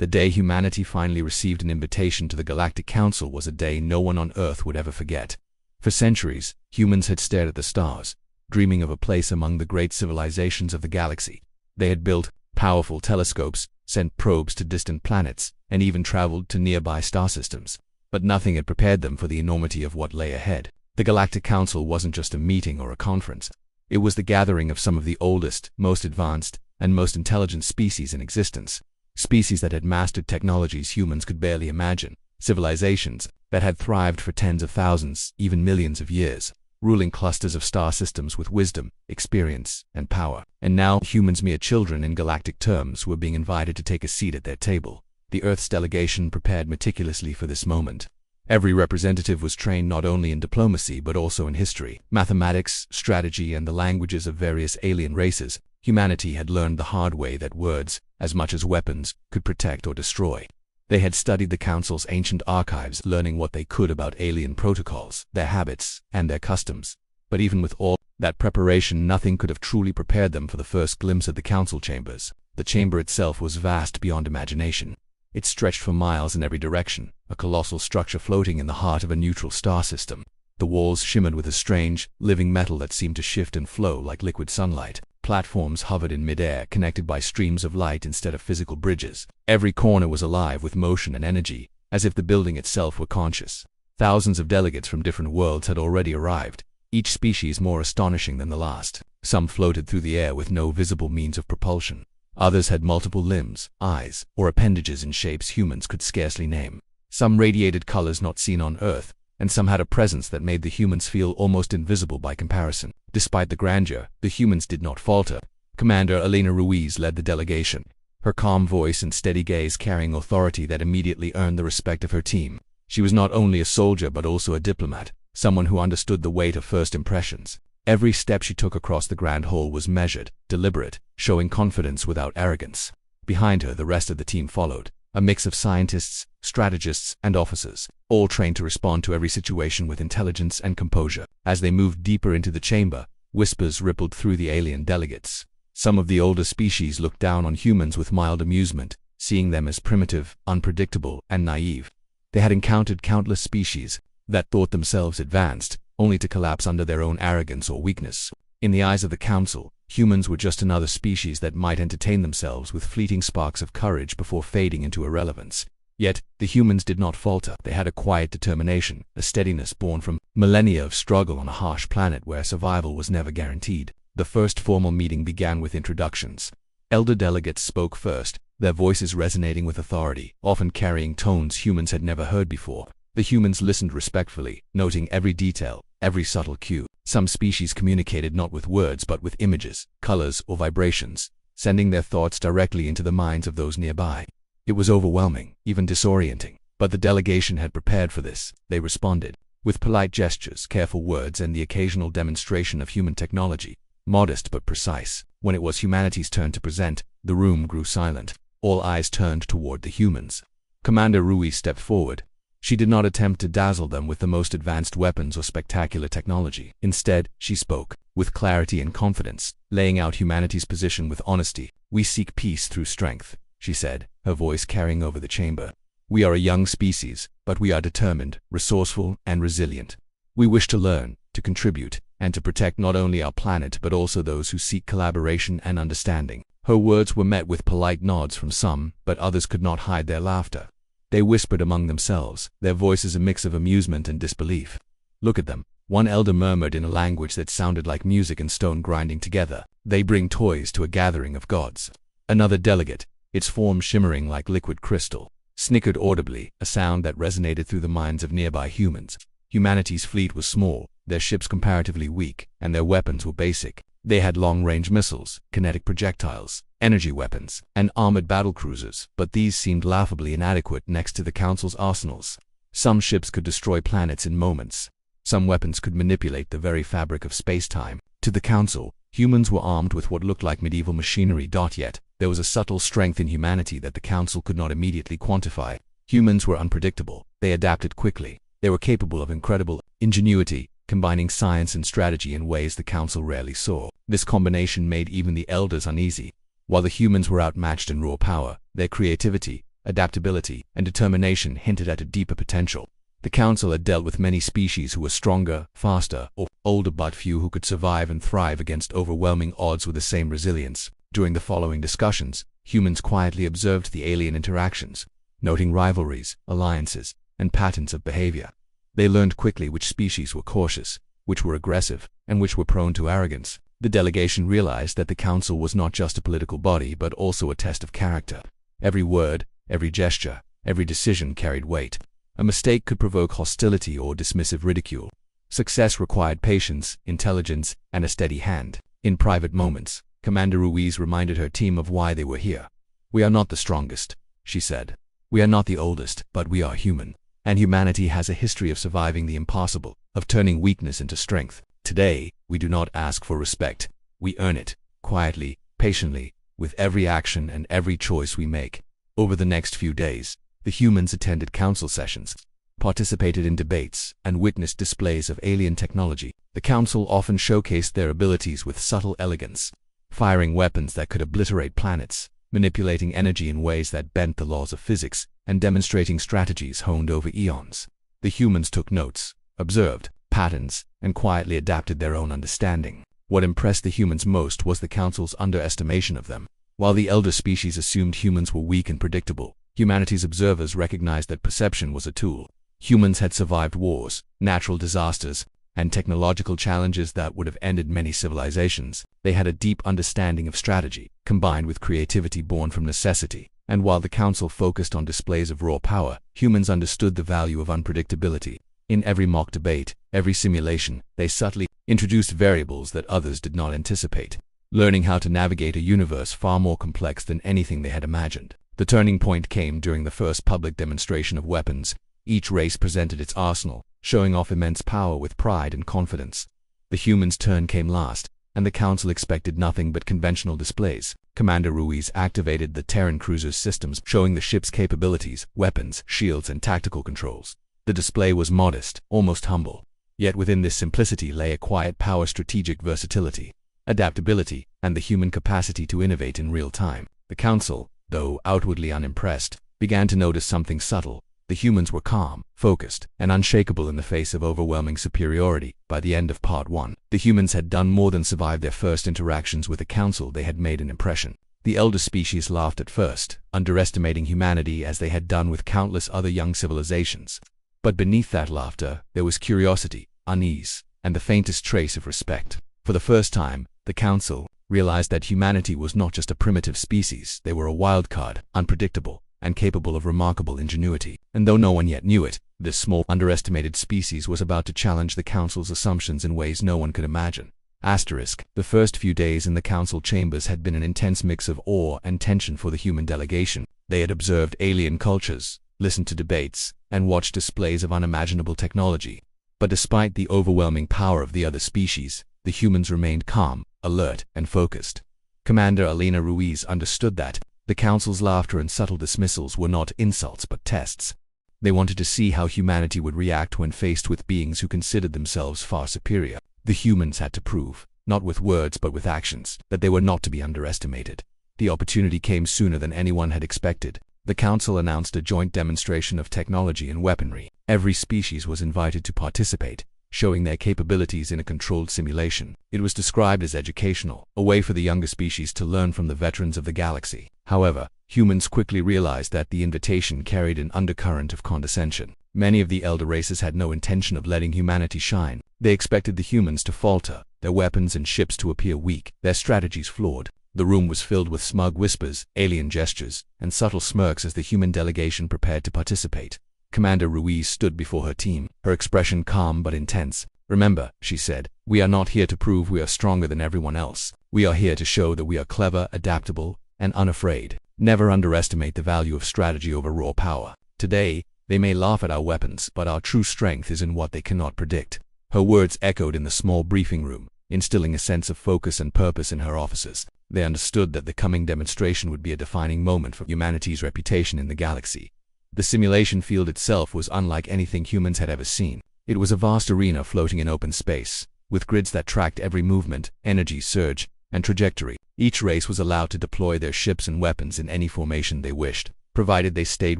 The day humanity finally received an invitation to the Galactic Council was a day no one on Earth would ever forget. For centuries, humans had stared at the stars, dreaming of a place among the great civilizations of the galaxy. They had built powerful telescopes, sent probes to distant planets, and even traveled to nearby star systems. But nothing had prepared them for the enormity of what lay ahead. The Galactic Council wasn't just a meeting or a conference. It was the gathering of some of the oldest, most advanced, and most intelligent species in existence. Species that had mastered technologies humans could barely imagine. Civilizations that had thrived for tens of thousands, even millions of years, ruling clusters of star systems with wisdom, experience, and power. And now, humans, mere children in galactic terms, were being invited to take a seat at their table. The Earth's delegation prepared meticulously for this moment. Every representative was trained not only in diplomacy but also in history, mathematics, strategy, and the languages of various alien races. Humanity had learned the hard way that words, as much as weapons, could protect or destroy. They had studied the Council's ancient archives, learning what they could about alien protocols, their habits, and their customs. But even with all that preparation, nothing could have truly prepared them for the first glimpse of the Council chambers. The chamber itself was vast beyond imagination. It stretched for miles in every direction, a colossal structure floating in the heart of a neutral star system. The walls shimmered with a strange, living metal that seemed to shift and flow like liquid sunlight. Platforms hovered in midair, connected by streams of light instead of physical bridges. Every corner was alive with motion and energy, as if the building itself were conscious. Thousands of delegates from different worlds had already arrived, each species more astonishing than the last. Some floated through the air with no visible means of propulsion. Others had multiple limbs, eyes, or appendages in shapes humans could scarcely name. Some radiated colors not seen on Earth, and some had a presence that made the humans feel almost invisible by comparison. Despite the grandeur, the humans did not falter. Commander Elena Ruiz led the delegation, her calm voice and steady gaze carrying authority that immediately earned the respect of her team. She was not only a soldier but also a diplomat, someone who understood the weight of first impressions. Every step she took across the grand hall was measured, deliberate, showing confidence without arrogance. Behind her, the rest of the team followed, a mix of scientists, strategists, and officers, all trained to respond to every situation with intelligence and composure. As they moved deeper into the chamber, whispers rippled through the alien delegates. Some of the older species looked down on humans with mild amusement, seeing them as primitive, unpredictable, and naive. They had encountered countless species that thought themselves advanced, only to collapse under their own arrogance or weakness. In the eyes of the Council, humans were just another species that might entertain themselves with fleeting sparks of courage before fading into irrelevance. Yet, the humans did not falter. They had a quiet determination, a steadiness born from millennia of struggle on a harsh planet where survival was never guaranteed. The first formal meeting began with introductions. Elder delegates spoke first, their voices resonating with authority, often carrying tones humans had never heard before. The humans listened respectfully, noting every detail, every subtle cue. Some species communicated not with words but with images, colors, or vibrations, sending their thoughts directly into the minds of those nearby. It was overwhelming, even disorienting, but the delegation had prepared for this. They responded with polite gestures, careful words, and the occasional demonstration of human technology, modest but precise. When it was humanity's turn to present, the room grew silent. All eyes turned toward the humans. Commander Ruiz stepped forward. She did not attempt to dazzle them with the most advanced weapons or spectacular technology. Instead, she spoke, with clarity and confidence, laying out humanity's position with honesty. "We seek peace through strength," she said, her voice carrying over the chamber. "We are a young species, but we are determined, resourceful, and resilient. We wish to learn, to contribute, and to protect not only our planet but also those who seek collaboration and understanding." Her words were met with polite nods from some, but others could not hide their laughter. They whispered among themselves, their voices a mix of amusement and disbelief. "Look at them," one elder murmured in a language that sounded like music and stone grinding together. "They bring toys to a gathering of gods." Another delegate, its form shimmering like liquid crystal, snickered audibly, a sound that resonated through the minds of nearby humans. Humanity's fleet was small, their ships comparatively weak, and their weapons were basic. They had long-range missiles, kinetic projectiles, energy weapons, and armored battlecruisers, but these seemed laughably inadequate next to the Council's arsenals. Some ships could destroy planets in moments. Some weapons could manipulate the very fabric of space-time. To the Council, humans were armed with what looked like medieval machinery. Yet, there was a subtle strength in humanity that the Council could not immediately quantify. Humans were unpredictable. They adapted quickly. They were capable of incredible ingenuity, combining science and strategy in ways the Council rarely saw. This combination made even the elders uneasy. While the humans were outmatched in raw power, their creativity, adaptability, and determination hinted at a deeper potential. The Council had dealt with many species who were stronger, faster, or older, but few who could survive and thrive against overwhelming odds with the same resilience. During the following discussions, humans quietly observed the alien interactions, noting rivalries, alliances, and patterns of behavior. They learned quickly which species were cautious, which were aggressive, and which were prone to arrogance. The delegation realized that the Council was not just a political body but also a test of character. Every word, every gesture, every decision carried weight. A mistake could provoke hostility or dismissive ridicule. Success required patience, intelligence, and a steady hand. In private moments, Commander Ruiz reminded her team of why they were here. "We are not the strongest," she said. "We are not the oldest, but we are human. And humanity has a history of surviving the impossible, of turning weakness into strength. Today, we do not ask for respect. We earn it, quietly, patiently, with every action and every choice we make." Over the next few days, the humans attended council sessions, participated in debates, and witnessed displays of alien technology. The council often showcased their abilities with subtle elegance, firing weapons that could obliterate planets, manipulating energy in ways that bent the laws of physics, and demonstrating strategies honed over eons. The humans took notes, observed patterns, and quietly adapted their own understanding. What impressed the humans most was the council's underestimation of them. While the elder species assumed humans were weak and predictable, humanity's observers recognized that perception was a tool. Humans had survived wars, natural disasters, and technological challenges that would have ended many civilizations. They had a deep understanding of strategy, combined with creativity born from necessity. And while the Council focused on displays of raw power, humans understood the value of unpredictability. In every mock debate, every simulation, they subtly introduced variables that others did not anticipate, learning how to navigate a universe far more complex than anything they had imagined. The turning point came during the first public demonstration of weapons. Each race presented its arsenal, showing off immense power with pride and confidence. The humans' turn came last, and the Council expected nothing but conventional displays. Commander Ruiz activated the Terran cruiser's systems, showing the ship's capabilities, weapons, shields, and tactical controls. The display was modest, almost humble. Yet within this simplicity lay a quiet power, strategic versatility, adaptability, and the human capacity to innovate in real time. The Council, though outwardly unimpressed, began to notice something subtle. The humans were calm, focused, and unshakable in the face of overwhelming superiority. By the end of Part 1, the humans had done more than survive their first interactions with the Council. They had made an impression. The elder species laughed at first, underestimating humanity as they had done with countless other young civilizations. But beneath that laughter, there was curiosity, unease, and the faintest trace of respect. For the first time, the Council realized that humanity was not just a primitive species. They were a wild card, unpredictable, and capable of remarkable ingenuity. And though no one yet knew it, this small, underestimated species was about to challenge the Council's assumptions in ways no one could imagine. The first few days in the Council chambers had been an intense mix of awe and tension for the human delegation. They had observed alien cultures, listened to debates, and watched displays of unimaginable technology. But despite the overwhelming power of the other species, the humans remained calm, alert, and focused. Commander Elena Ruiz understood that the Council's laughter and subtle dismissals were not insults but tests. They wanted to see how humanity would react when faced with beings who considered themselves far superior. The humans had to prove, not with words but with actions, that they were not to be underestimated. The opportunity came sooner than anyone had expected. The Council announced a joint demonstration of technology and weaponry. Every species was invited to participate, showing their capabilities in a controlled simulation. It was described as educational, a way for the younger species to learn from the veterans of the galaxy. However, humans quickly realized that the invitation carried an undercurrent of condescension. Many of the elder races had no intention of letting humanity shine. They expected the humans to falter, their weapons and ships to appear weak, their strategies flawed. The room was filled with smug whispers, alien gestures, and subtle smirks as the human delegation prepared to participate. Commander Ruiz stood before her team, her expression calm but intense. "Remember," she said, "we are not here to prove we are stronger than everyone else. We are here to show that we are clever, adaptable, and unafraid. Never underestimate the value of strategy over raw power. Today, they may laugh at our weapons, but our true strength is in what they cannot predict." Her words echoed in the small briefing room, instilling a sense of focus and purpose in her officers. They understood that the coming demonstration would be a defining moment for humanity's reputation in the galaxy. The simulation field itself was unlike anything humans had ever seen. It was a vast arena floating in open space, with grids that tracked every movement, energy surge, and trajectory. Each race was allowed to deploy their ships and weapons in any formation they wished. provided they stayed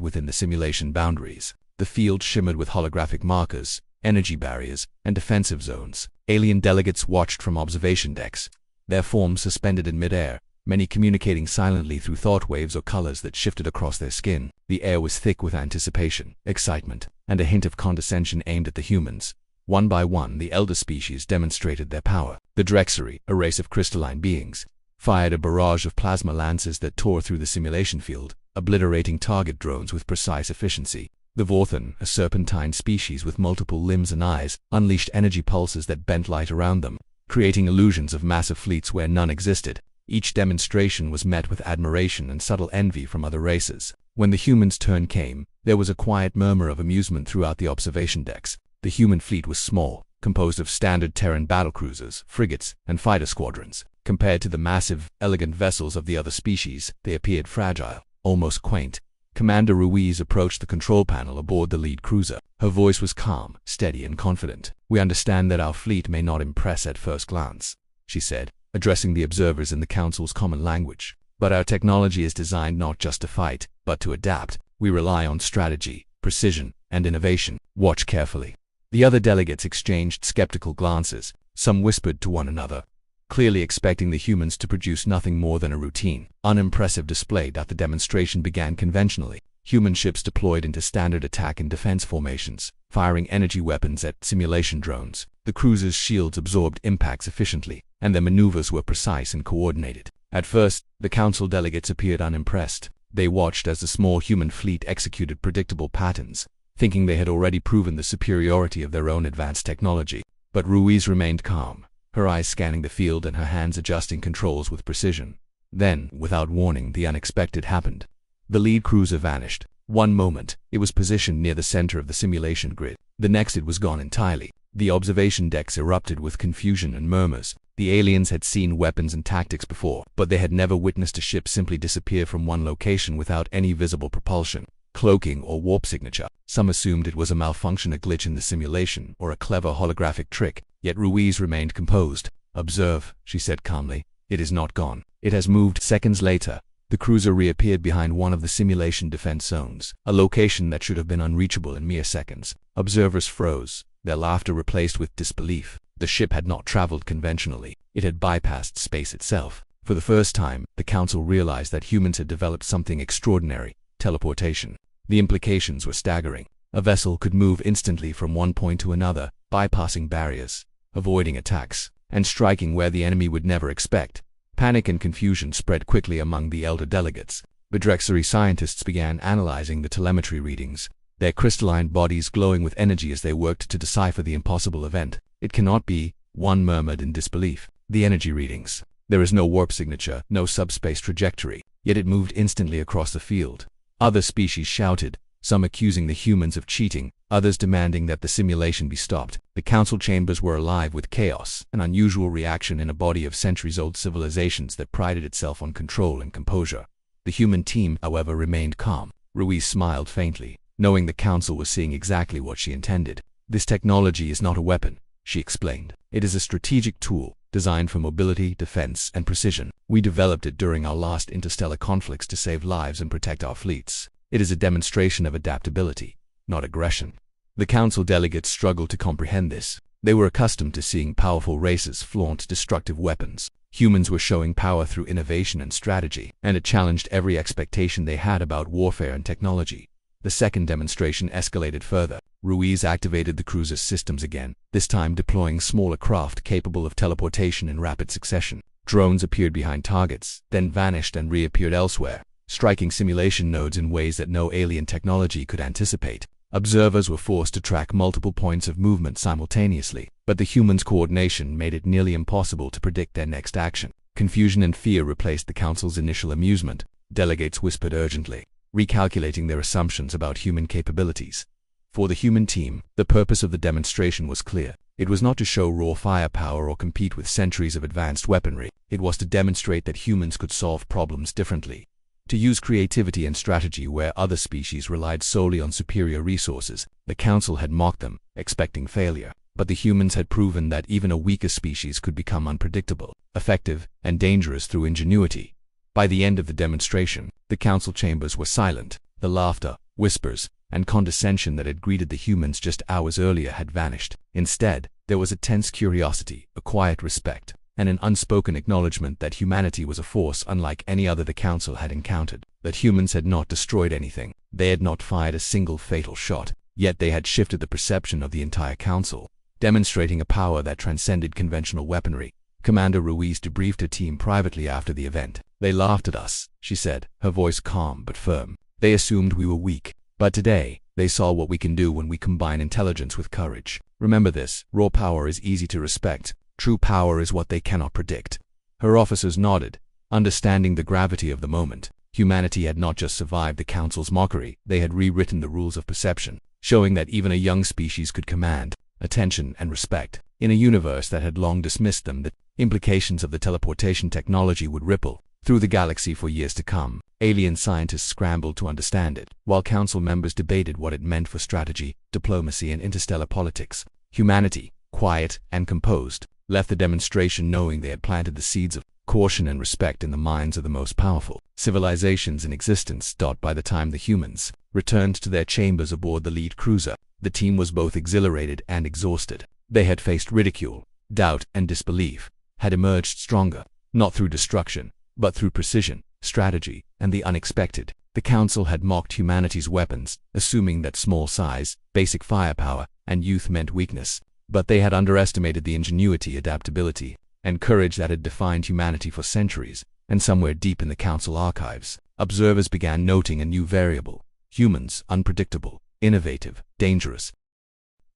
within the simulation boundaries. The field shimmered with holographic markers, energy barriers, and defensive zones. Alien delegates watched from observation decks, their forms suspended in midair, many communicating silently through thought waves or colors that shifted across their skin. The air was thick with anticipation, excitement, and a hint of condescension aimed at the humans. One by one, the elder species demonstrated their power. The Drexery, a race of crystalline beings, fired a barrage of plasma lances that tore through the simulation field, obliterating target drones with precise efficiency. The Vorthon, a serpentine species with multiple limbs and eyes, unleashed energy pulses that bent light around them, creating illusions of massive fleets where none existed. Each demonstration was met with admiration and subtle envy from other races. When the humans' turn came, there was a quiet murmur of amusement throughout the observation decks. The human fleet was small, composed of standard Terran battlecruisers, frigates, and fighter squadrons. Compared to the massive, elegant vessels of the other species, they appeared fragile, almost quaint. Commander Ruiz approached the control panel aboard the lead cruiser. Her voice was calm, steady, and confident. "We understand that our fleet may not impress at first glance," she said, addressing the observers in the Council's common language. "But our technology is designed not just to fight, but to adapt. We rely on strategy, precision, and innovation. Watch carefully." The other delegates exchanged skeptical glances. Some whispered to one another, clearly expecting the humans to produce nothing more than a routine, unimpressive display. The demonstration began conventionally. Human ships deployed into standard attack and defense formations, firing energy weapons at simulation drones. The cruisers' shields absorbed impacts efficiently, and their maneuvers were precise and coordinated. At first, the Council delegates appeared unimpressed. They watched as the small human fleet executed predictable patterns, thinking they had already proven the superiority of their own advanced technology. But Ruiz remained calm, her eyes scanning the field and her hands adjusting controls with precision. Then, without warning, the unexpected happened. The lead cruiser vanished. One moment, it was positioned near the center of the simulation grid. The next, it was gone entirely. The observation decks erupted with confusion and murmurs. The aliens had seen weapons and tactics before, but they had never witnessed a ship simply disappear from one location without any visible propulsion, cloaking, or warp signature. Some assumed it was a malfunction, a glitch in the simulation, or a clever holographic trick. Yet Ruiz remained composed. "Observe," she said calmly. "It is not gone. It has moved." Seconds later, the cruiser reappeared behind one of the simulation defense zones, a location that should have been unreachable in mere seconds. Observers froze, their laughter replaced with disbelief. The ship had not traveled conventionally. It had bypassed space itself. For the first time, the Council realized that humans had developed something extraordinary: teleportation. The implications were staggering. A vessel could move instantly from one point to another, bypassing barriers, avoiding attacks, and striking where the enemy would never expect. Panic and confusion spread quickly among the elder delegates. The Drexery scientists began analyzing the telemetry readings, their crystalline bodies glowing with energy as they worked to decipher the impossible event. "It cannot be," one murmured in disbelief. "The energy readings. There is no warp signature, no subspace trajectory, yet it moved instantly across the field." Other species shouted, some accusing the humans of cheating, others demanding that the simulation be stopped. The Council chambers were alive with chaos, an unusual reaction in a body of centuries-old civilizations that prided itself on control and composure. The human team, however, remained calm. Ruiz smiled faintly, knowing the Council was seeing exactly what she intended. "This technology is not a weapon," she explained. "It is a strategic tool, designed for mobility, defense, and precision. We developed it during our last interstellar conflicts to save lives and protect our fleets. It is a demonstration of adaptability, not aggression." The Council delegates struggled to comprehend this. They were accustomed to seeing powerful races flaunt destructive weapons. Humans were showing power through innovation and strategy, and it challenged every expectation they had about warfare and technology. The second demonstration escalated further. Ruiz activated the cruiser's systems again, this time deploying smaller craft capable of teleportation in rapid succession. Drones appeared behind targets, then vanished and reappeared elsewhere, striking simulation nodes in ways that no alien technology could anticipate. Observers were forced to track multiple points of movement simultaneously, but the humans' coordination made it nearly impossible to predict their next action. Confusion and fear replaced the Council's initial amusement. Delegates whispered urgently, recalculating their assumptions about human capabilities. For the human team, the purpose of the demonstration was clear. It was not to show raw firepower or compete with centuries of advanced weaponry. It was to demonstrate that humans could solve problems differently, to use creativity and strategy where other species relied solely on superior resources. The Council had mocked them, expecting failure. But the humans had proven that even a weaker species could become unpredictable, effective, and dangerous through ingenuity. By the end of the demonstration, the council chambers were silent. The laughter, whispers, and condescension that had greeted the humans just hours earlier had vanished. Instead, there was a tense curiosity, a quiet respect, and an unspoken acknowledgement that humanity was a force unlike any other the council had encountered. That humans had not destroyed anything. They had not fired a single fatal shot, yet they had shifted the perception of the entire council, demonstrating a power that transcended conventional weaponry. Commander Ruiz debriefed her team privately after the event. "They laughed at us," she said, her voice calm but firm. "They assumed we were weak. But today, they saw what we can do when we combine intelligence with courage. Remember this, raw power is easy to respect. True power is what they cannot predict." Her officers nodded, understanding the gravity of the moment. Humanity had not just survived the council's mockery, they had rewritten the rules of perception, showing that even a young species could command attention and respect. In a universe that had long dismissed them, the implications of the teleportation technology would ripple through the galaxy for years to come. Alien scientists scrambled to understand it, while council members debated what it meant for strategy, diplomacy, and interstellar politics. Humanity, quiet and composed, left the demonstration knowing they had planted the seeds of caution and respect in the minds of the most powerful civilizations in existence. By the time the humans returned to their chambers aboard the lead cruiser, the team was both exhilarated and exhausted. They had faced ridicule, doubt, and disbelief, had emerged stronger, not through destruction, but through precision, strategy, and the unexpected. The council had mocked humanity's weapons, assuming that small size, basic firepower, and youth meant weakness. But they had underestimated the ingenuity, adaptability, and courage that had defined humanity for centuries. And somewhere deep in the council archives, observers began noting a new variable: humans, unpredictable, innovative, dangerous.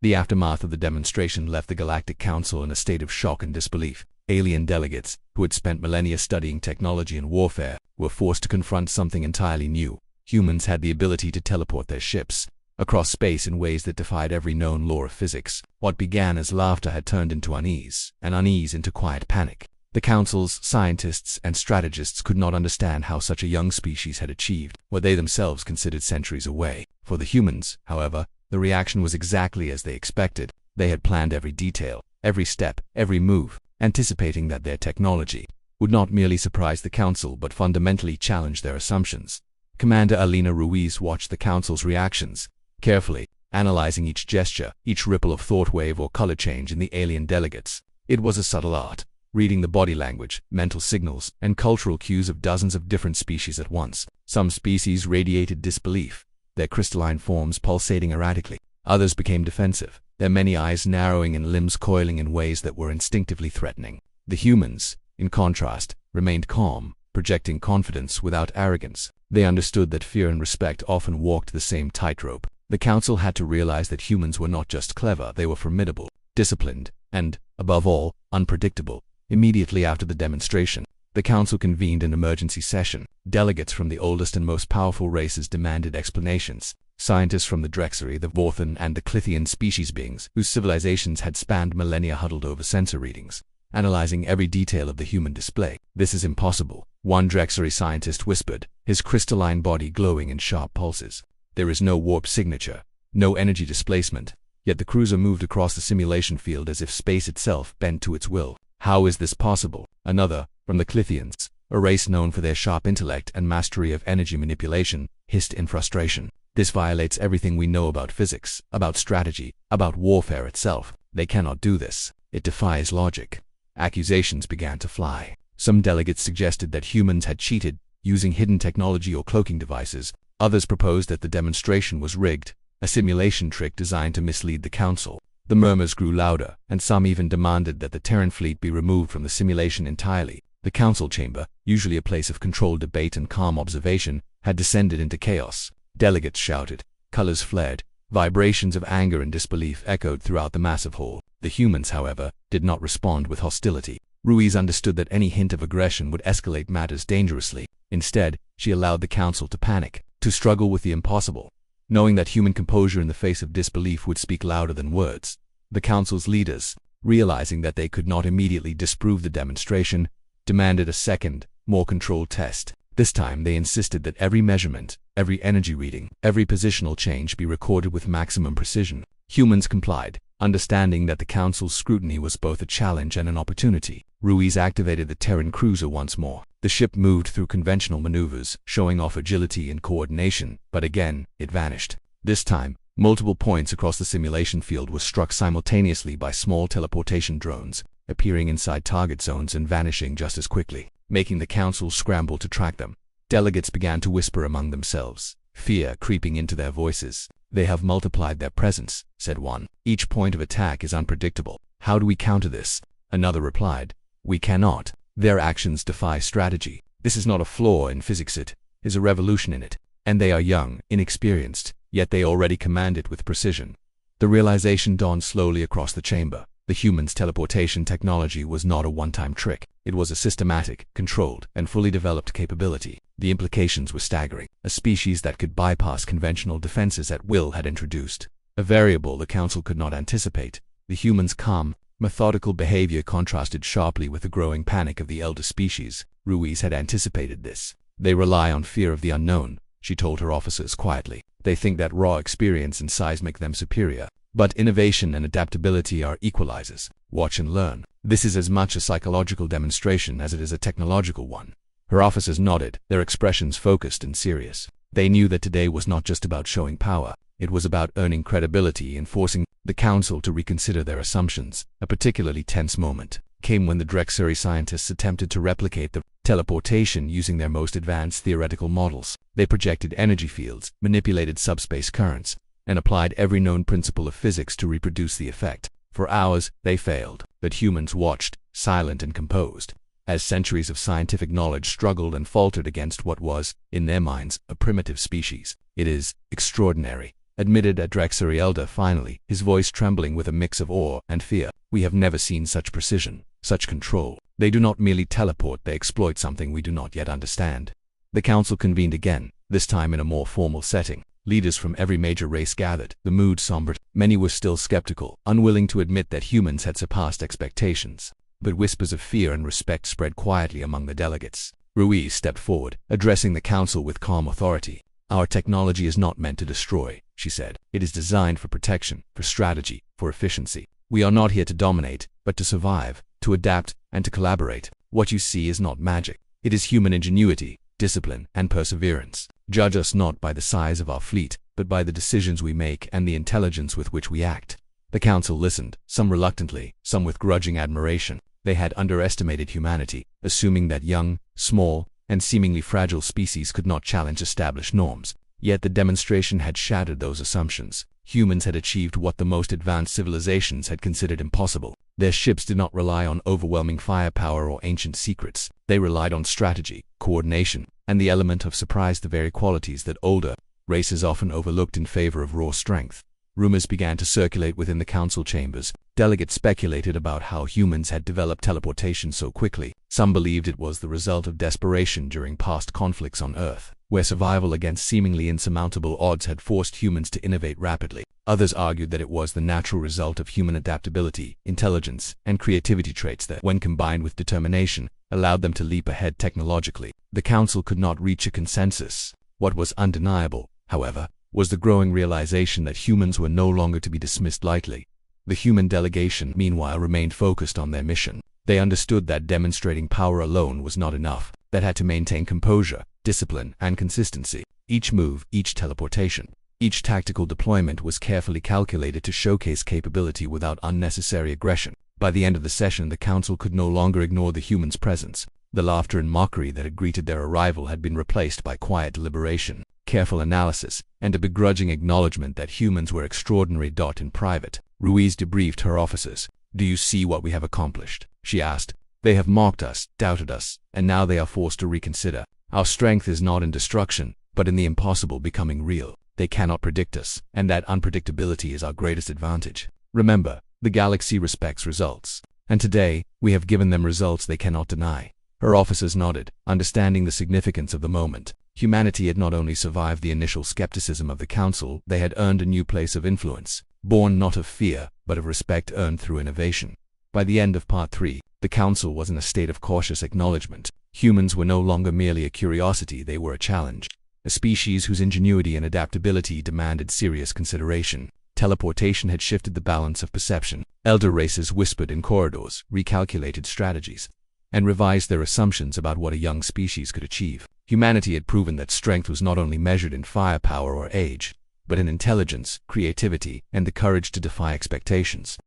The aftermath of the demonstration left the Galactic Council in a state of shock and disbelief. Alien delegates, who had spent millennia studying technology and warfare, were forced to confront something entirely new. Humans had the ability to teleport their ships across space in ways that defied every known law of physics. What began as laughter had turned into unease, and unease into quiet panic. The Council's scientists and strategists could not understand how such a young species had achieved what they themselves considered centuries away. For the humans, however, the reaction was exactly as they expected. They had planned every detail, every step, every move, anticipating that their technology would not merely surprise the Council but fundamentally challenge their assumptions. Commander Alina Ruiz watched the Council's reactions carefully, analyzing each gesture, each ripple of thought wave or color change in the alien delegates. It was a subtle art, reading the body language, mental signals, and cultural cues of dozens of different species at once. Some species radiated disbelief, their crystalline forms pulsating erratically. Others became defensive, their many eyes narrowing and limbs coiling in ways that were instinctively threatening. The humans, in contrast, remained calm, projecting confidence without arrogance. They understood that fear and respect often walked the same tightrope. The Council had to realize that humans were not just clever, they were formidable, disciplined, and, above all, unpredictable. Immediately after the demonstration, the Council convened an emergency session. Delegates from the oldest and most powerful races demanded explanations. Scientists from the Drexery, the Vorthan, and the Clithian species beings, whose civilizations had spanned millennia, huddled over sensor readings, analyzing every detail of the human display. "This is impossible," one Drexery scientist whispered, his crystalline body glowing in sharp pulses. "There is no warp signature, no energy displacement, yet the cruiser moved across the simulation field as if space itself bent to its will. How is this possible?" Another, from the Clithians, a race known for their sharp intellect and mastery of energy manipulation, hissed in frustration. "This violates everything we know about physics, about strategy, about warfare itself. They cannot do this. It defies logic." Accusations began to fly. Some delegates suggested that humans had cheated, using hidden technology or cloaking devices. Others proposed that the demonstration was rigged, a simulation trick designed to mislead the Council. The murmurs grew louder, and some even demanded that the Terran fleet be removed from the simulation entirely. The Council chamber, usually a place of controlled debate and calm observation, had descended into chaos. Delegates shouted, colors flared, vibrations of anger and disbelief echoed throughout the massive hall. The humans, however, did not respond with hostility. Ruiz understood that any hint of aggression would escalate matters dangerously. Instead, she allowed the Council to panic, to struggle with the impossible, knowing that human composure in the face of disbelief would speak louder than words. The Council's leaders, realizing that they could not immediately disprove the demonstration, demanded a second, more controlled test. This time they insisted that every measurement, every energy reading, every positional change be recorded with maximum precision. Humans complied, Understanding that the Council's scrutiny was both a challenge and an opportunity, Ruiz activated the Terran cruiser once more. The ship moved through conventional maneuvers, showing off agility and coordination, but again, it vanished. This time, multiple points across the simulation field were struck simultaneously by small teleportation drones, appearing inside target zones and vanishing just as quickly, making the Council scramble to track them. Delegates began to whisper among themselves, fear creeping into their voices. "They have multiplied their presence," said one. "Each point of attack is unpredictable. How do we counter this?" Another replied, "We cannot. Their actions defy strategy. This is not a flaw in physics, it is a revolution in it. And they are young, inexperienced, yet they already command it with precision." The realization dawned slowly across the chamber. The humans' teleportation technology was not a one-time trick. It was a systematic, controlled, and fully developed capability. The implications were staggering. A species that could bypass conventional defenses at will had introduced a variable the Council could not anticipate. The humans' calm, methodical behavior contrasted sharply with the growing panic of the elder species. Ruiz had anticipated this. "They rely on fear of the unknown," she told her officers quietly. "They think that raw experience and size make them superior. But innovation and adaptability are equalizers. Watch and learn. This is as much a psychological demonstration as it is a technological one." Her officers nodded, their expressions focused and serious. They knew that today was not just about showing power. It was about earning credibility and forcing the Council to reconsider their assumptions. A particularly tense moment came when the Drexuri scientists attempted to replicate the teleportation using their most advanced theoretical models. They projected energy fields, manipulated subspace currents, and applied every known principle of physics to reproduce the effect. For hours, they failed, but humans watched, silent and composed, as centuries of scientific knowledge struggled and faltered against what was, in their minds, a primitive species. "It is extraordinary," admitted a Drexuri elder finally, his voice trembling with a mix of awe and fear. "We have never seen such precision, such control. They do not merely teleport, they exploit something we do not yet understand." The Council convened again, this time in a more formal setting. Leaders from every major race gathered, the mood somber. Many were still skeptical, unwilling to admit that humans had surpassed expectations. But whispers of fear and respect spread quietly among the delegates. Ruiz stepped forward, addressing the Council with calm authority. "Our technology is not meant to destroy," she said. "It is designed for protection, for strategy, for efficiency. We are not here to dominate, but to survive, to adapt, and to collaborate. What you see is not magic. It is human ingenuity, discipline, and perseverance. Judge us not by the size of our fleet, but by the decisions we make and the intelligence with which we act." The Council listened, some reluctantly, some with grudging admiration. They had underestimated humanity, assuming that young, small, and seemingly fragile species could not challenge established norms. Yet the demonstration had shattered those assumptions. Humans had achieved what the most advanced civilizations had considered impossible. Their ships did not rely on overwhelming firepower or ancient secrets. They relied on strategy, coordination, and the element of surprise, the very qualities that older races often overlooked in favor of raw strength. Rumors began to circulate within the Council chambers. Delegates speculated about how humans had developed teleportation so quickly. Some believed it was the result of desperation during past conflicts on Earth, where survival against seemingly insurmountable odds had forced humans to innovate rapidly. Others argued that it was the natural result of human adaptability, intelligence, and creativity traits that, when combined with determination, allowed them to leap ahead technologically. The Council could not reach a consensus. What was undeniable, however, was the growing realization that humans were no longer to be dismissed lightly. The human delegation, meanwhile, remained focused on their mission. They understood that demonstrating power alone was not enough, that had to maintain composure, discipline, and consistency. Each move, each teleportation, each tactical deployment was carefully calculated to showcase capability without unnecessary aggression. By the end of the session, the Council could no longer ignore the humans' presence. The laughter and mockery that had greeted their arrival had been replaced by quiet deliberation, careful analysis, and a begrudging acknowledgement that humans were extraordinary. In private, Ruiz debriefed her officers. "Do you see what we have accomplished?" she asked. "They have mocked us, doubted us, and now they are forced to reconsider. Our strength is not in destruction, but in the impossible becoming real. They cannot predict us, and that unpredictability is our greatest advantage. Remember, the galaxy respects results, and today, we have given them results they cannot deny." Her officers nodded, understanding the significance of the moment. Humanity had not only survived the initial skepticism of the Council, they had earned a new place of influence, born not of fear, but of respect earned through innovation. By the end of Part 3, the Council was in a state of cautious acknowledgement. Humans were no longer merely a curiosity, they were a challenge, a species whose ingenuity and adaptability demanded serious consideration. Teleportation had shifted the balance of perception. Elder races whispered in corridors, recalculated strategies, and revised their assumptions about what a young species could achieve. Humanity had proven that strength was not only measured in firepower or age, but in intelligence, creativity, and the courage to defy expectations.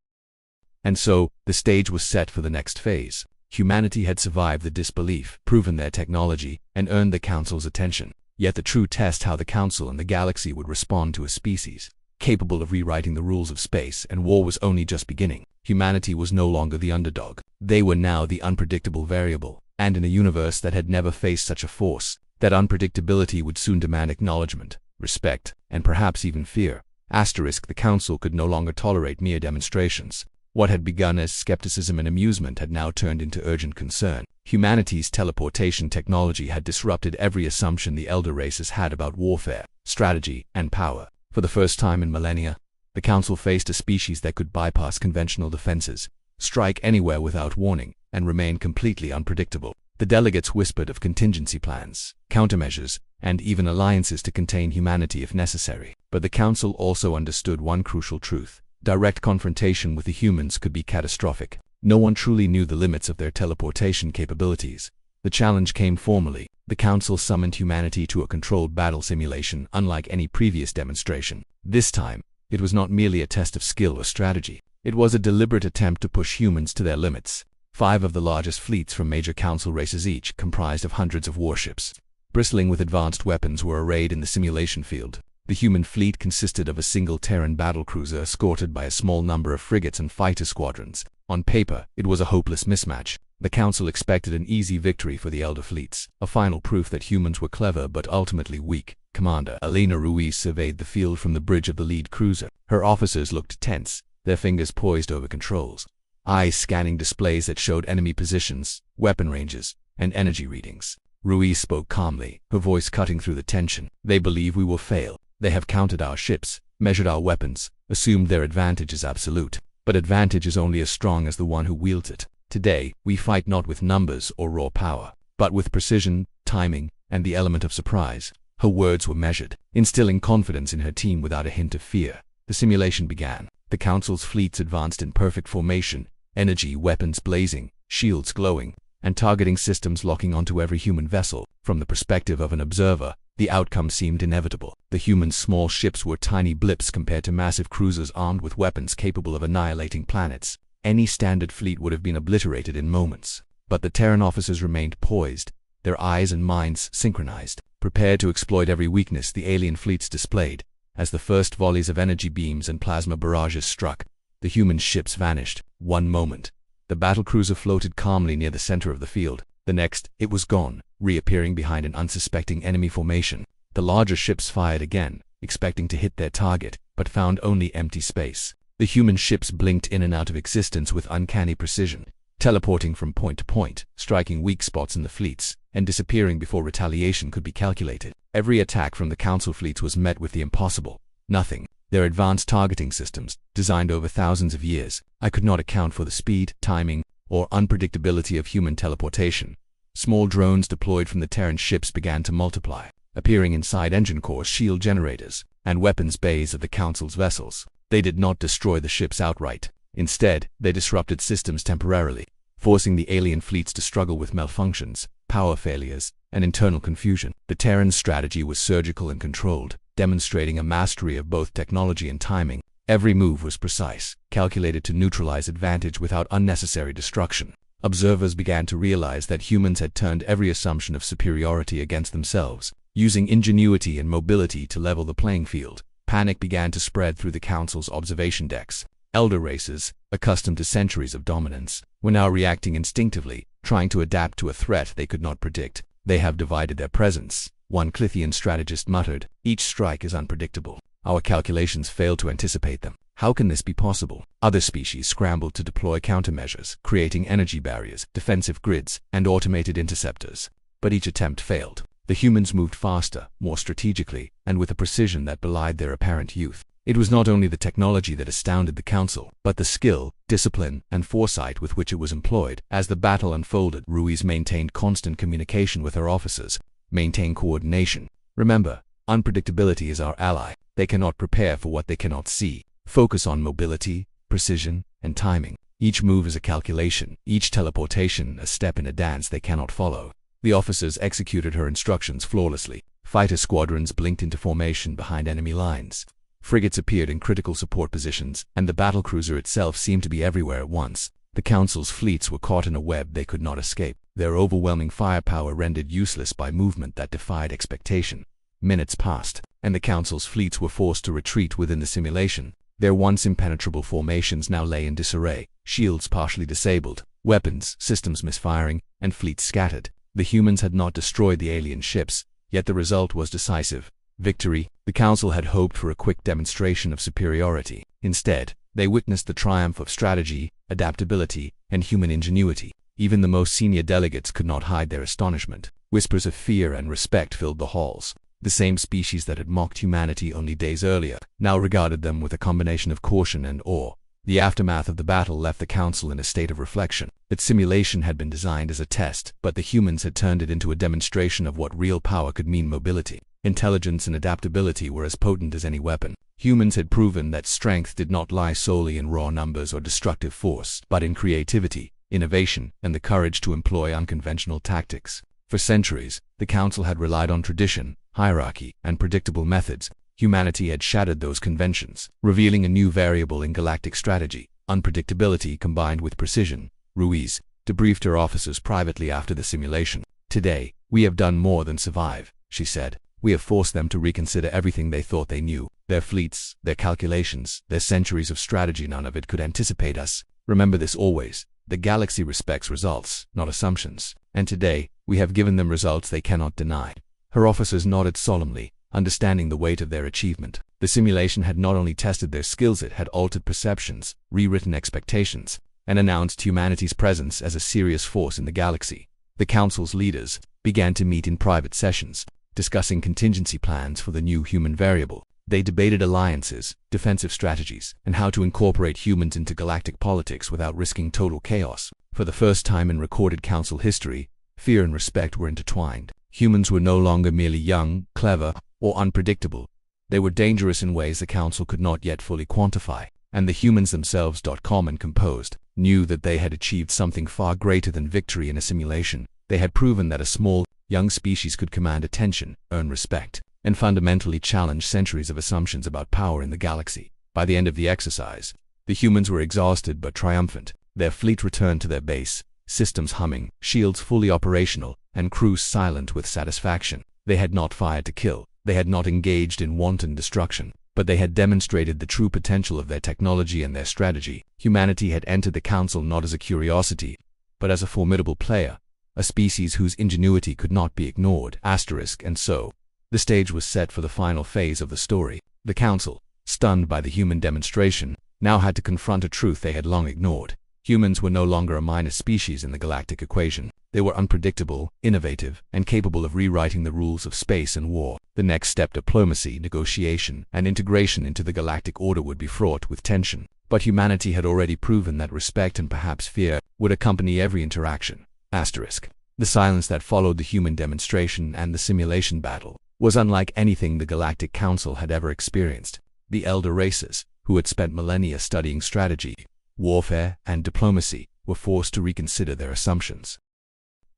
And so, the stage was set for the next phase. Humanity had survived the disbelief, proven their technology, and earned the Council's attention. Yet the true test how the Council and the galaxy would respond to a species capable of rewriting the rules of space and war was only just beginning. Humanity was no longer the underdog. They were now the unpredictable variable, and in a universe that had never faced such a force, that unpredictability would soon demand acknowledgement, respect, and perhaps even fear. The Council could no longer tolerate mere demonstrations. What had begun as skepticism and amusement had now turned into urgent concern. Humanity's teleportation technology had disrupted every assumption the elder races had about warfare, strategy, and power. For the first time in millennia, the Council faced a species that could bypass conventional defenses, strike anywhere without warning, and remain completely unpredictable. The delegates whispered of contingency plans, countermeasures, and even alliances to contain humanity if necessary. But the Council also understood one crucial truth. Direct confrontation with the humans could be catastrophic. No one truly knew the limits of their teleportation capabilities. The challenge came formally. The Council summoned humanity to a controlled battle simulation unlike any previous demonstration. This time, it was not merely a test of skill or strategy. It was a deliberate attempt to push humans to their limits. 5 of the largest fleets from major Council races, each comprised of hundreds of warships, bristling with advanced weapons, were arrayed in the simulation field. The human fleet consisted of a single Terran battlecruiser escorted by a small number of frigates and fighter squadrons. On paper, it was a hopeless mismatch. The Council expected an easy victory for the elder fleets, a final proof that humans were clever but ultimately weak. Commander Elena Ruiz surveyed the field from the bridge of the lead cruiser. Her officers looked tense, their fingers poised over controls, eyes scanning displays that showed enemy positions, weapon ranges, and energy readings. Ruiz spoke calmly, her voice cutting through the tension. "They believe we will fail. They have counted our ships, measured our weapons, assumed their advantage is absolute. But advantage is only as strong as the one who wields it. Today, we fight not with numbers or raw power, but with precision, timing, and the element of surprise." Her words were measured, instilling confidence in her team without a hint of fear. The simulation began. The Council's fleets advanced in perfect formation, energy weapons blazing, shields glowing, and targeting systems locking onto every human vessel. From the perspective of an observer, the outcome seemed inevitable. The humans' small ships were tiny blips compared to massive cruisers armed with weapons capable of annihilating planets. Any standard fleet would have been obliterated in moments. But the Terran officers remained poised, their eyes and minds synchronized, prepared to exploit every weakness the alien fleets displayed. As the first volleys of energy beams and plasma barrages struck, the human ships vanished. One moment, the battlecruiser floated calmly near the center of the field. The next, it was gone, reappearing behind an unsuspecting enemy formation. The larger ships fired again, expecting to hit their target, but found only empty space. The human ships blinked in and out of existence with uncanny precision, teleporting from point to point, striking weak spots in the fleets, and disappearing before retaliation could be calculated. Every attack from the Council fleets was met with the impossible. Nothing. Their advanced targeting systems, designed over thousands of years, I could not account for the speed, timing, or unpredictability of human teleportation. Small drones deployed from the Terran ships began to multiply, appearing inside engine cores, shield generators, and weapons bays of the Council's vessels. They did not destroy the ships outright. Instead, they disrupted systems temporarily, forcing the alien fleets to struggle with malfunctions, power failures, and internal confusion. The Terran strategy was surgical and controlled, demonstrating a mastery of both technology and timing. Every move was precise, calculated to neutralize advantage without unnecessary destruction. Observers began to realize that humans had turned every assumption of superiority against themselves, using ingenuity and mobility to level the playing field. Panic began to spread through the Council's observation decks. Elder races, accustomed to centuries of dominance, were now reacting instinctively, trying to adapt to a threat they could not predict. "They have divided their presence," one Clithian strategist muttered. "Each strike is unpredictable. Our calculations fail to anticipate them. How can this be possible?" Other species scrambled to deploy countermeasures, creating energy barriers, defensive grids, and automated interceptors. But each attempt failed. The humans moved faster, more strategically, and with a precision that belied their apparent youth. It was not only the technology that astounded the Council, but the skill, discipline, and foresight with which it was employed. As the battle unfolded, Ruiz maintained constant communication with her officers. "Maintain coordination. Remember, unpredictability is our ally. They cannot prepare for what they cannot see. Focus on mobility, precision, and timing. Each move is a calculation, each teleportation a step in a dance they cannot follow. The officers executed her instructions flawlessly. Fighter squadrons blinked into formation behind enemy lines. Frigates appeared in critical support positions, and the battlecruiser itself seemed to be everywhere at once. The Council's fleets were caught in a web they could not escape, their overwhelming firepower rendered useless by movement that defied expectation. Minutes passed, and the Council's fleets were forced to retreat within the simulation. Their once impenetrable formations now lay in disarray, shields partially disabled, weapons, systems misfiring, and fleets scattered. The humans had not destroyed the alien ships, yet the result was decisive. Victory. The Council had hoped for a quick demonstration of superiority. Instead, they witnessed the triumph of strategy, adaptability, and human ingenuity. Even the most senior delegates could not hide their astonishment. Whispers of fear and respect filled the halls. The same species that had mocked humanity only days earlier now regarded them with a combination of caution and awe. The aftermath of the battle left the Council in a state of reflection. Its simulation had been designed as a test, but the humans had turned it into a demonstration of what real power could mean: mobility. Intelligence and adaptability were as potent as any weapon. Humans had proven that strength did not lie solely in raw numbers or destructive force, but in creativity, innovation, and the courage to employ unconventional tactics. For centuries, the Council had relied on tradition, hierarchy, and predictable methods. Humanity had shattered those conventions, revealing a new variable in galactic strategy: unpredictability combined with precision. Ruiz debriefed her officers privately after the simulation. "Today, we have done more than survive," she said. "We have forced them to reconsider everything they thought they knew. Their fleets, their calculations, their centuries of strategy, none of it could anticipate us. Remember this always. The galaxy respects results, not assumptions. And today, we have given them results they cannot deny." Her officers nodded solemnly, understanding the weight of their achievement. The simulation had not only tested their skills, it had altered perceptions, rewritten expectations, and announced humanity's presence as a serious force in the galaxy. The Council's leaders began to meet in private sessions, discussing contingency plans for the new human variable. They debated alliances, defensive strategies, and how to incorporate humans into galactic politics without risking total chaos. For the first time in recorded Council history, fear and respect were intertwined. Humans were no longer merely young, clever, or unpredictable. They were dangerous in ways the Council could not yet fully quantify. And the humans themselves, calm and composed, knew that they had achieved something far greater than victory in a simulation. They had proven that a small, young species could command attention, earn respect, and fundamentally challenge centuries of assumptions about power in the galaxy. By the end of the exercise, the humans were exhausted but triumphant. Their fleet returned to their base, systems humming, shields fully operational, and crews silent with satisfaction. They had not fired to kill. They had not engaged in wanton destruction, but they had demonstrated the true potential of their technology and their strategy. Humanity had entered the Council not as a curiosity, but as a formidable player, a species whose ingenuity could not be ignored. And so, the stage was set for the final phase of the story. The Council, stunned by the human demonstration, now had to confront a truth they had long ignored. Humans were no longer a minor species in the galactic equation. They were unpredictable, innovative, and capable of rewriting the rules of space and war. The next step, diplomacy, negotiation, and integration into the galactic order, would be fraught with tension. But humanity had already proven that respect and perhaps fear would accompany every interaction. The silence that followed the human demonstration and the simulation battle was unlike anything the Galactic Council had ever experienced. The elder races, who had spent millennia studying strategy, warfare, and diplomacy, were forced to reconsider their assumptions.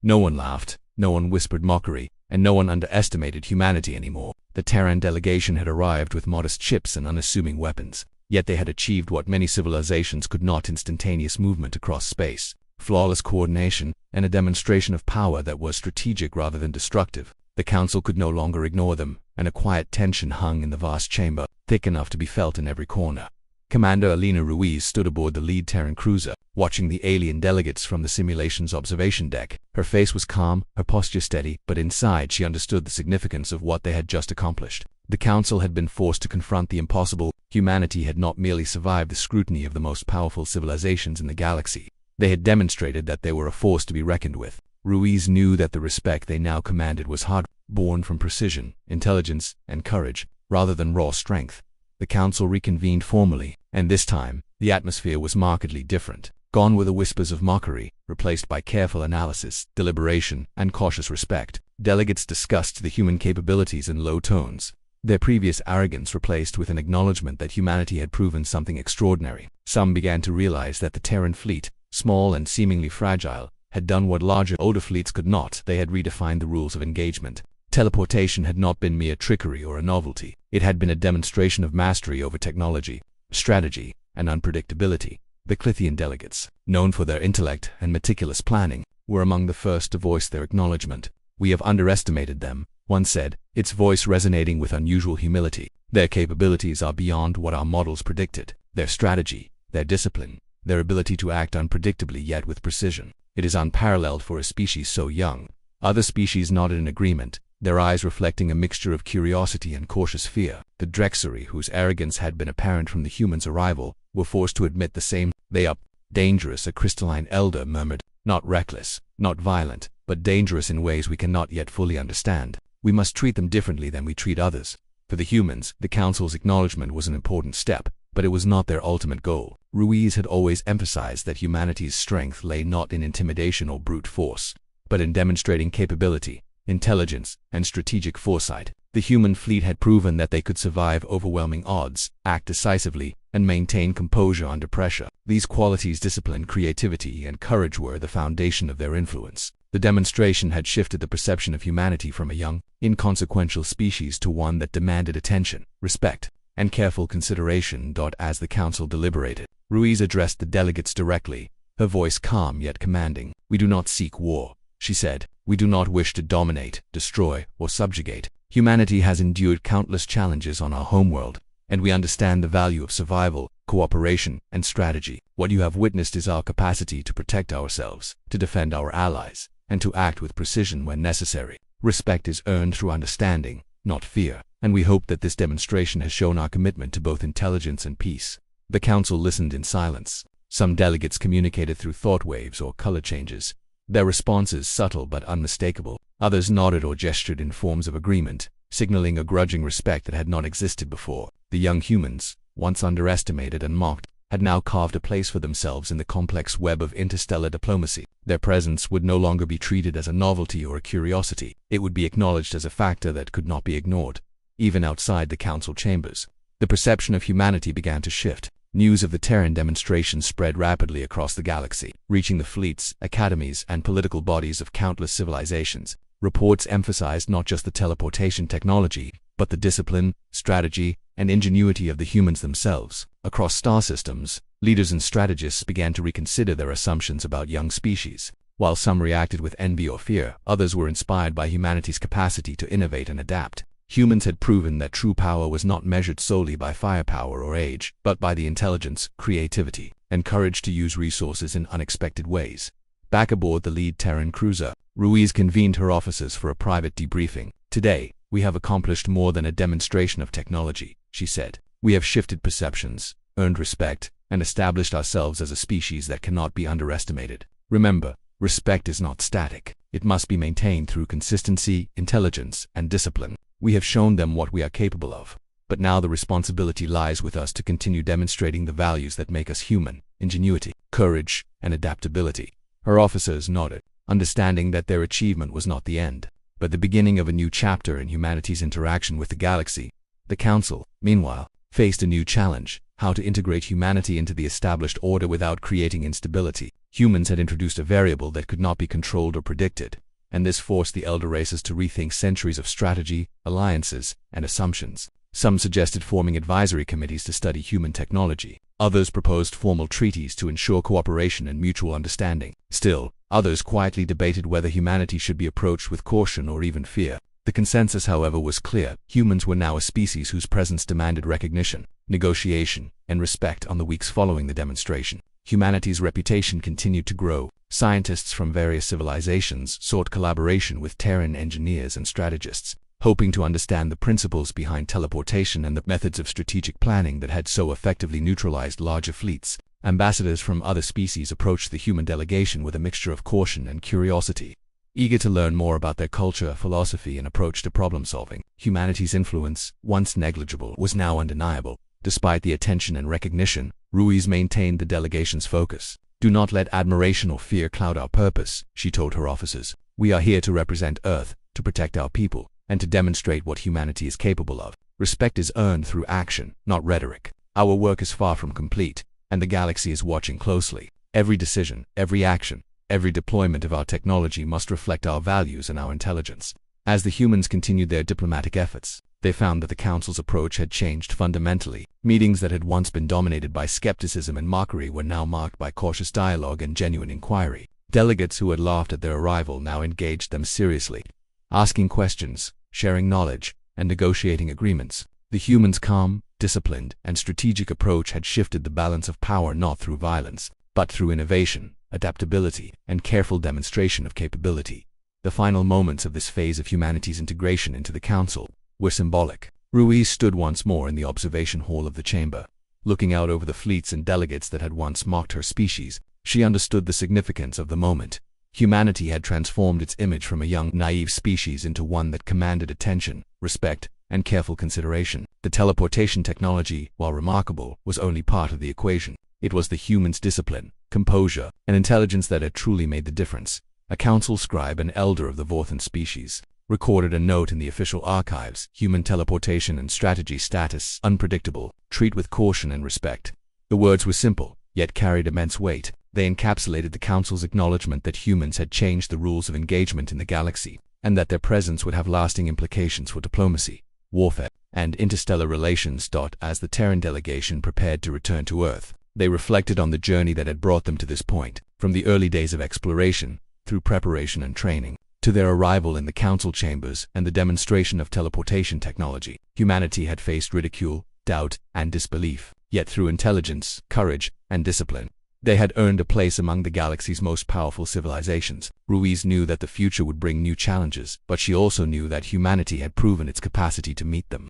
No one laughed, no one whispered mockery, and no one underestimated humanity anymore. The Terran delegation had arrived with modest ships and unassuming weapons, yet they had achieved what many civilizations could not: instantaneous movement across space, flawless coordination, and a demonstration of power that was strategic rather than destructive. The Council could no longer ignore them, and a quiet tension hung in the vast chamber, thick enough to be felt in every corner. Commander Alina Ruiz stood aboard the lead Terran cruiser, watching the alien delegates from the simulation's observation deck. Her face was calm, her posture steady, but inside she understood the significance of what they had just accomplished. The Council had been forced to confront the impossible. Humanity had not merely survived the scrutiny of the most powerful civilizations in the galaxy. They had demonstrated that they were a force to be reckoned with. Ruiz knew that the respect they now commanded was hard-born from precision, intelligence, and courage, rather than raw strength. The Council reconvened formally, and this time, the atmosphere was markedly different. Gone were the whispers of mockery, replaced by careful analysis, deliberation, and cautious respect. Delegates discussed the human capabilities in low tones, their previous arrogance replaced with an acknowledgement that humanity had proven something extraordinary. Some began to realize that the Terran fleet, small and seemingly fragile, had done what larger, older fleets could not. They had redefined the rules of engagement. Teleportation had not been mere trickery or a novelty. It had been a demonstration of mastery over technology, strategy, and unpredictability. The Clithian delegates, known for their intellect and meticulous planning, were among the first to voice their acknowledgement. "We have underestimated them," one said, its voice resonating with unusual humility. "Their capabilities are beyond what our models predicted. Their strategy, their discipline, their ability to act unpredictably yet with precision. It is unparalleled for a species so young." Other species nodded in agreement, their eyes reflecting a mixture of curiosity and cautious fear. The Drexari, whose arrogance had been apparent from the humans' arrival, were forced to admit the same. "They are dangerous," a crystalline elder murmured. "Not reckless, not violent, but dangerous in ways we cannot yet fully understand. We must treat them differently than we treat others." For the humans, the Council's acknowledgement was an important step, but it was not their ultimate goal. Ruiz had always emphasized that humanity's strength lay not in intimidation or brute force, but in demonstrating capability, intelligence, and strategic foresight. The human fleet had proven that they could survive overwhelming odds, act decisively, and maintain composure under pressure. These qualities, discipline, creativity, and courage, were the foundation of their influence. The demonstration had shifted the perception of humanity from a young, inconsequential species to one that demanded attention, respect, and careful consideration. As the Council deliberated, Ruiz addressed the delegates directly, her voice calm yet commanding. "We do not seek war," she said. "We do not wish to dominate, destroy, or subjugate. Humanity has endured countless challenges on our homeworld, and we understand the value of survival, cooperation, and strategy. What you have witnessed is our capacity to protect ourselves, to defend our allies, and to act with precision when necessary. Respect is earned through understanding, not fear, and we hope that this demonstration has shown our commitment to both intelligence and peace." The Council listened in silence. Some delegates communicated through thought waves or color changes, their responses subtle but unmistakable. Others nodded or gestured in forms of agreement, signaling a grudging respect that had not existed before. The young humans, once underestimated and mocked, had now carved a place for themselves in the complex web of interstellar diplomacy. Their presence would no longer be treated as a novelty or a curiosity. It would be acknowledged as a factor that could not be ignored, even outside the Council chambers. The perception of humanity began to shift. News of the Terran demonstration spread rapidly across the galaxy, reaching the fleets, academies, and political bodies of countless civilizations. Reports emphasized not just the teleportation technology, but the discipline, strategy, and ingenuity of the humans themselves. Across star systems, leaders and strategists began to reconsider their assumptions about young species. While some reacted with envy or fear, others were inspired by humanity's capacity to innovate and adapt. Humans had proven that true power was not measured solely by firepower or age, but by the intelligence, creativity, and courage to use resources in unexpected ways. Back aboard the lead Terran cruiser, Ruiz convened her officers for a private debriefing. "Today, we have accomplished more than a demonstration of technology," she said. "We have shifted perceptions, earned respect, and established ourselves as a species that cannot be underestimated. Remember, respect is not static. It must be maintained through consistency, intelligence, and discipline. We have shown them what we are capable of, but now the responsibility lies with us to continue demonstrating the values that make us human: ingenuity, courage, and adaptability." Her officers nodded, understanding that their achievement was not the end, but the beginning of a new chapter in humanity's interaction with the galaxy. The Council, meanwhile, faced a new challenge: how to integrate humanity into the established order without creating instability. Humans had introduced a variable that could not be controlled or predicted, and this forced the elder races to rethink centuries of strategy, alliances, and assumptions. Some suggested forming advisory committees to study human technology. Others proposed formal treaties to ensure cooperation and mutual understanding. Still, others quietly debated whether humanity should be approached with caution or even fear. The consensus, however, was clear. Humans were now a species whose presence demanded recognition, negotiation, and respect. On the weeks following the demonstration, humanity's reputation continued to grow. Scientists from various civilizations sought collaboration with Terran engineers and strategists, hoping to understand the principles behind teleportation and the methods of strategic planning that had so effectively neutralized larger fleets. Ambassadors from other species approached the human delegation with a mixture of caution and curiosity, eager to learn more about their culture, philosophy, and approach to problem-solving. Humanity's influence, once negligible, was now undeniable. Despite the attention and recognition, Ruiz maintained the delegation's focus. "Do not let admiration or fear cloud our purpose," she told her officers. "We are here to represent Earth, to protect our people, and to demonstrate what humanity is capable of. Respect is earned through action, not rhetoric. Our work is far from complete, and the galaxy is watching closely. Every decision, every action, every deployment of our technology must reflect our values and our intelligence. As the humans continued their diplomatic efforts, they found that the Council's approach had changed fundamentally. Meetings that had once been dominated by skepticism and mockery were now marked by cautious dialogue and genuine inquiry. Delegates who had laughed at their arrival now engaged them seriously, asking questions, sharing knowledge, and negotiating agreements. The humans' calm, disciplined, and strategic approach had shifted the balance of power not through violence, but through innovation, adaptability, and careful demonstration of capability. The final moments of this phase of humanity's integration into the Council were symbolic. Ruiz stood once more in the observation hall of the chamber. Looking out over the fleets and delegates that had once mocked her species, she understood the significance of the moment. Humanity had transformed its image from a young, naive species into one that commanded attention, respect, and careful consideration. The teleportation technology, while remarkable, was only part of the equation. It was the humans' discipline, composure, and intelligence that had truly made the difference. A council scribe, an elder of the Vorthan species, recorded a note in the official archives: human teleportation and strategy status unpredictable, treat with caution and respect. The words were simple, yet carried immense weight. They encapsulated the Council's acknowledgement that humans had changed the rules of engagement in the galaxy, and that their presence would have lasting implications for diplomacy, warfare, and interstellar relations. As the Terran delegation prepared to return to Earth, they reflected on the journey that had brought them to this point, from the early days of exploration, through preparation and training, to their arrival in the Council chambers and the demonstration of teleportation technology. Humanity had faced ridicule, doubt, and disbelief, yet through intelligence, courage, and discipline, they had earned a place among the galaxy's most powerful civilizations. Ruiz knew that the future would bring new challenges, but she also knew that humanity had proven its capacity to meet them.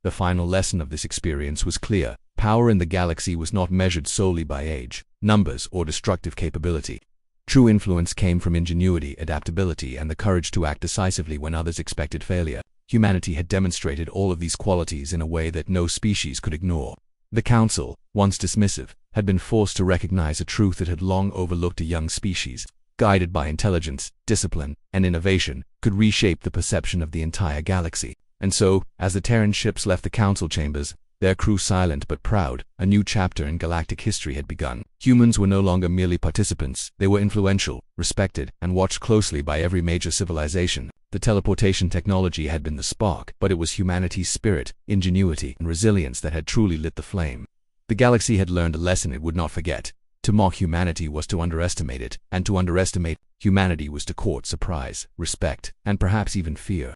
The final lesson of this experience was clear. Power in the galaxy was not measured solely by age, numbers, or destructive capability. True influence came from ingenuity, adaptability, and the courage to act decisively when others expected failure. Humanity had demonstrated all of these qualities in a way that no species could ignore. The Council, once dismissive, had been forced to recognize a truth it had long overlooked: a young species, guided by intelligence, discipline, and innovation, could reshape the perception of the entire galaxy. And so, as the Terran ships left the Council chambers, their crew silent but proud, a new chapter in galactic history had begun. Humans were no longer merely participants. They were influential, respected, and watched closely by every major civilization. The teleportation technology had been the spark, but it was humanity's spirit, ingenuity, and resilience that had truly lit the flame. The galaxy had learned a lesson it would not forget. To mock humanity was to underestimate it, and to underestimate humanity was to court surprise, respect, and perhaps even fear.